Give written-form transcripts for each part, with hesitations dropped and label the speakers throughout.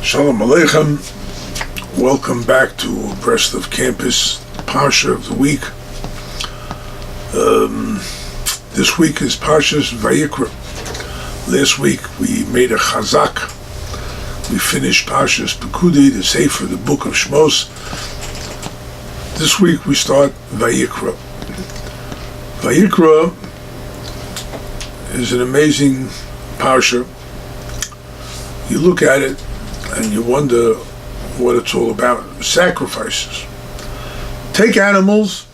Speaker 1: Shalom Aleichem. Welcome back to Breast of Campus, Parsha of the week. This week is Parsha's Vayikra. Last week we made a chazak. We finished Parsha's Likutey, the Sefer, the book of Shmos. This week we start Vayikra. Vayikra is an amazing Parsha. You look at it and you wonder what it's all about. Sacrifices. Take animals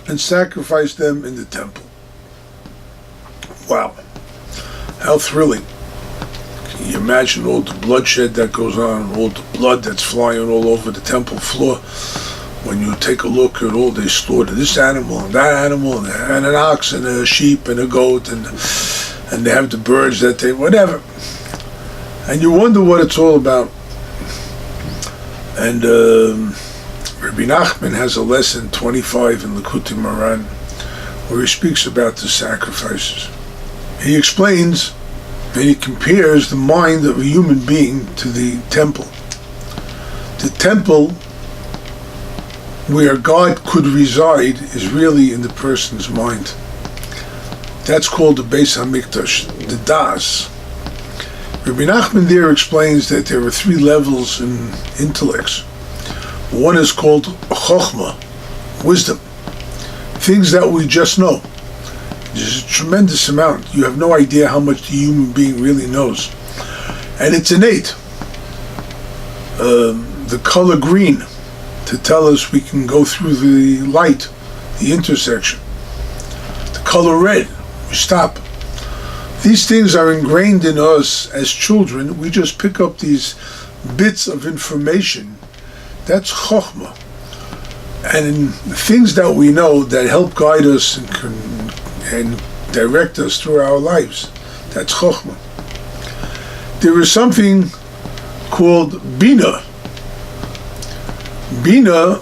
Speaker 1: and sacrifice them in the temple. Wow. How thrilling. Can you imagine all the bloodshed that goes on, all the blood that's flying all over the temple floor? When you take a look at all they slaughter this animal and that animal and an ox and a sheep and a goat and they have the birds that they, whatever. And you wonder what it's all about. And Rebbe Nachman has a lesson 25 in Likutey Moharan where he speaks about the sacrifices. He explains and he compares the mind of a human being to the temple. The temple where God could reside is really in the person's mind. That's called the Beit Hamikdash, the Daat. Rabbi Nachman there explains that there are three levels in intellects. One is called chokhmah, wisdom, things that we just know. There's a tremendous amount. You have no idea how much the human being really knows. And it's innate. The color green, to tell us we can go through the light, the intersection. The color red, we stop. These things are ingrained in us as children. We just pick up these bits of information. That's chokhmah. And things that we know that help guide us and direct us through our lives. That's chokhmah. There is something called bina. Bina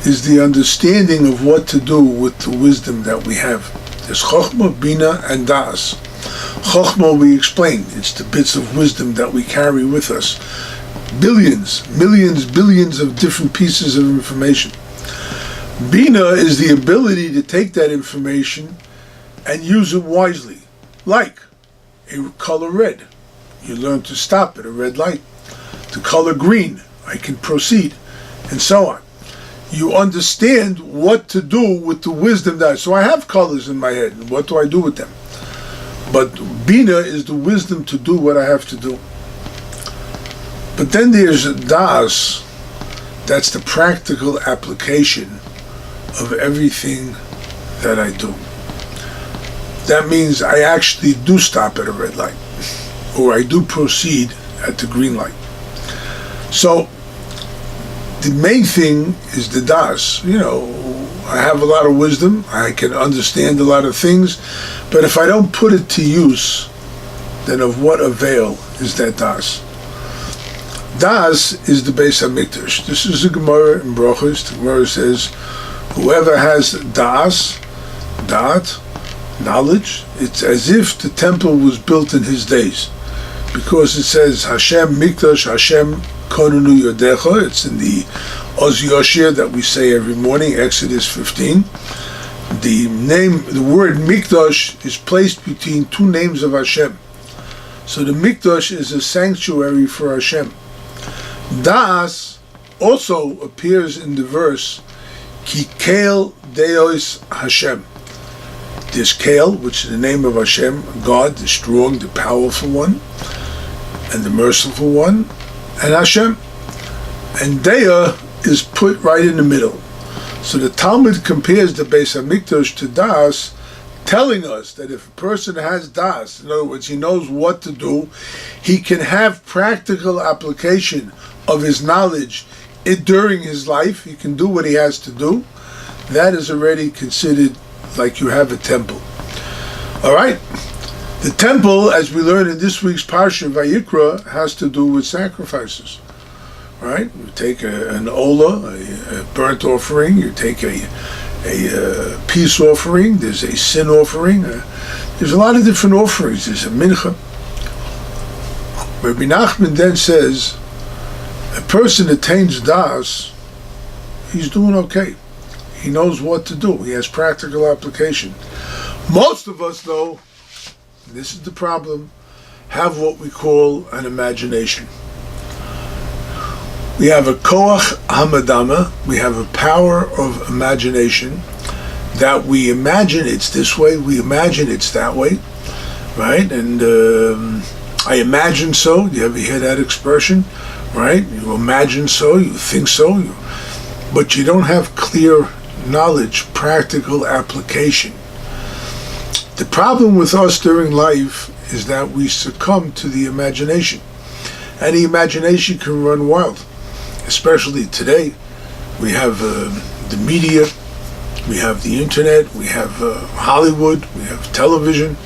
Speaker 1: is the understanding of what to do with the wisdom that we have. There's chokhmah, bina, and daas. Chokhmah, we explained, it's the bits of wisdom that we carry with us. Billions, millions, billions of different pieces of information. Bina is the ability to take that information and use it wisely. Like a color red. You learn to stop at a red light. The color green, I can proceed, and so on. You understand what to do with the wisdom that, so I have colors in my head, and what do I do with them? But Bina is the wisdom to do what I have to do. But then there's Das, that's the practical application of everything that I do. That means I actually do stop at a red light, or I do proceed at the green light. So the main thing is the Das. You know, I have a lot of wisdom, I can understand a lot of things, but if I don't put it to use, then of what avail is that Das? Das is the Beit Hamikdash. This is a Gemara in Brachos. The Gemara says, whoever has Daat, knowledge, it's as if the temple was built in his days. Because it says, Hashem Mikdash, Hashem Konenu Yodecha. It's in the Oz Yoshir that we say every morning, Exodus 15. The word Mikdash is placed between two names of Hashem. So the Mikdash is a sanctuary for Hashem. Das also appears in the verse, Ki Kel Deos Hashem. There's Kel, which is the name of Hashem, God, the strong, the powerful one, and the merciful one, and Hashem. And Dea is put right in the middle. So the Talmud compares the Beit Hamikdash to Das, telling us that if a person has Das, in other words, he knows what to do, he can have practical application of his knowledge during his life, he can do what he has to do. That is already considered like you have a temple. Alright? The temple, as we learn in this week's Parsha Vayikra, has to do with sacrifices. Right? You take an ola, a burnt offering, you take a peace offering, there's a sin offering, there's a lot of different offerings, there's a mincha. Rebbe Nachman then says, a person attains das, he's doing okay. He knows what to do. He has practical application. Most of us, though, this is the problem, have what we call an imagination. We have a Koach Hamedameh, we have a power of imagination that we imagine it's this way, we imagine it's that way, right? And I imagine so. You ever hear that expression, right? You imagine so, you think so, but you don't have clear knowledge, practical application. The problem with us during life is that we succumb to the imagination, and the imagination can run wild. Especially today, we have the media, we have the internet, we have Hollywood, we have television,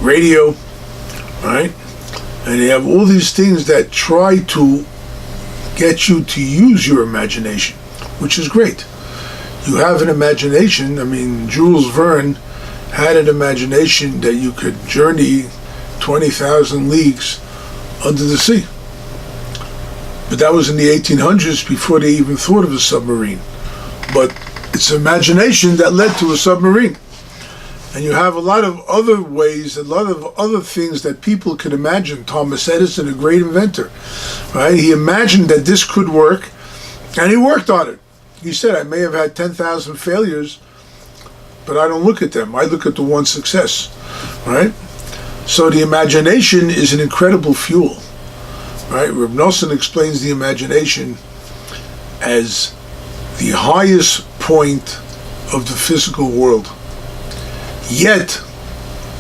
Speaker 1: radio, right? And you have all these things that try to get you to use your imagination, which is great. You have an imagination. I mean, Jules Verne had an imagination that you could journey 20,000 leagues under the sea. But that was in the 1800s, before they even thought of a submarine. But it's imagination that led to a submarine. And you have a lot of other ways, a lot of other things that people could imagine. Thomas Edison, a great inventor, right? He imagined that this could work, and he worked on it. He said, I may have had 10,000 failures, but I don't look at them. I look at the one success, right? So the imagination is an incredible fuel, right? Rebbe Nachman explains the imagination as the highest point of the physical world. Yet,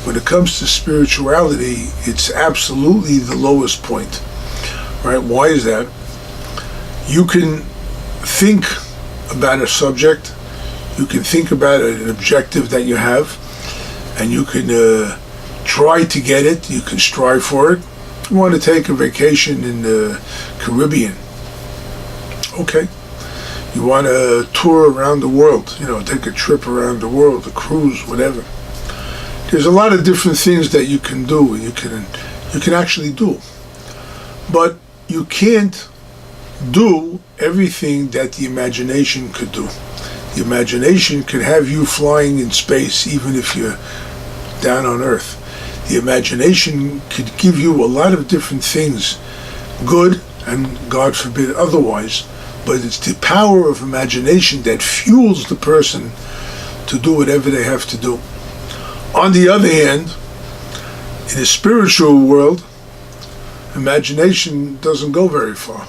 Speaker 1: when it comes to spirituality, it's absolutely the lowest point, right? Why is that? You can think about a subject, you can think about an objective that you have, and you can try to get it, you can strive for it. You want to take a vacation in the Caribbean. Okay. You want to tour around the world, take a trip around the world, a cruise, whatever. There's a lot of different things that you can do, you can actually do. But you can't do everything that the imagination could do. The imagination could have you flying in space even if you're down on Earth. The imagination could give you a lot of different things, good and God forbid otherwise, but it's the power of imagination that fuels the person to do whatever they have to do. On the other hand, in the spiritual world, imagination doesn't go very far.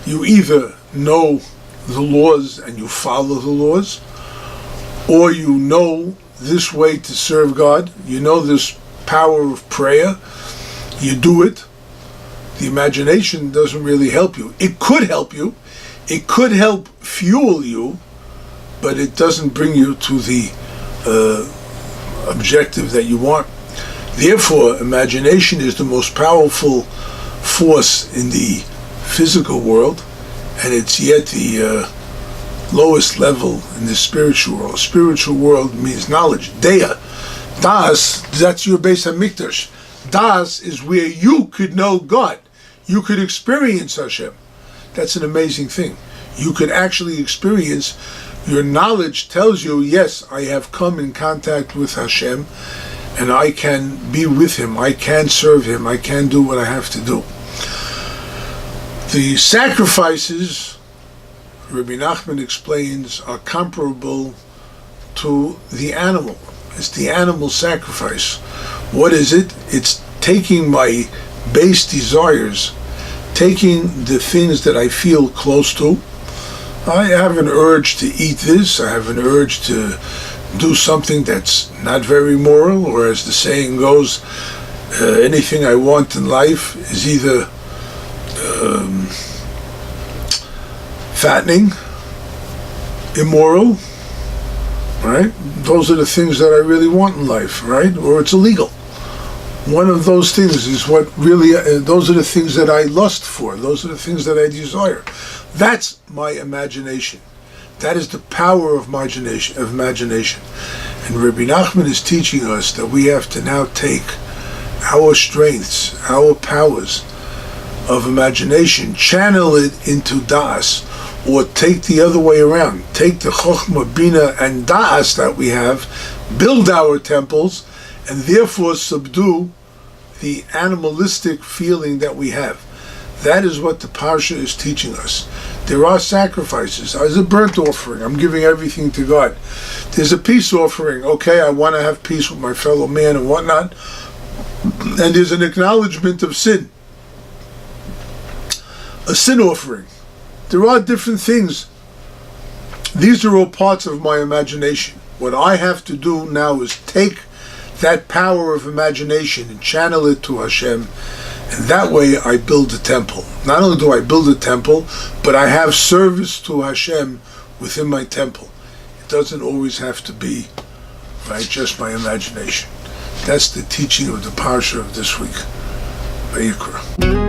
Speaker 1: You either know the laws and you follow the laws, or you know this way to serve God, you know this power of prayer, you do it. The imagination doesn't really help you. It could help you, it could help fuel you, but it doesn't bring you to the objective that you want. Therefore, imagination is the most powerful force in the physical world, and it's yet the lowest level in the spiritual world. Spiritual world means knowledge. Deya. Das, that's your Beit Hamikdash. Das is where you could know God. You could experience Hashem. That's an amazing thing. You could actually experience, your knowledge tells you, yes, I have come in contact with Hashem, and I can be with Him, I can serve Him, I can do what I have to do. The sacrifices, Rebbe Nachman explains, are comparable to the animal. It's the animal sacrifice. What is it? It's taking my base desires, taking the things that I feel close to. I have an urge to eat this, I have an urge to do something that's not very moral, or as the saying goes, anything I want in life is either fattening, immoral, right? Those are the things that I really want in life, right? Or it's illegal. One of those things is what really, those are the things that I lust for. Those are the things that I desire. That's my imagination. That is the power of imagination. And Rebbe Nachman is teaching us that we have to now take our strengths, our powers, of imagination, channel it into das, or take the other way around. Take the Chochmah, Bina, and Das that we have, build our temples, and therefore subdue the animalistic feeling that we have. That is what the Parsha is teaching us. There are sacrifices. As a burnt offering, I'm giving everything to God. There's a peace offering. Okay, I want to have peace with my fellow man and whatnot. And there's an acknowledgement of sin. A sin offering. There are different things. These are all parts of my imagination. What I have to do now is take that power of imagination and channel it to Hashem, and that way I build a temple. Not only do I build a temple, but I have service to Hashem within my temple. It doesn't always have to be, right, just my imagination. That's the teaching of the Parsha of this week. Vayikra.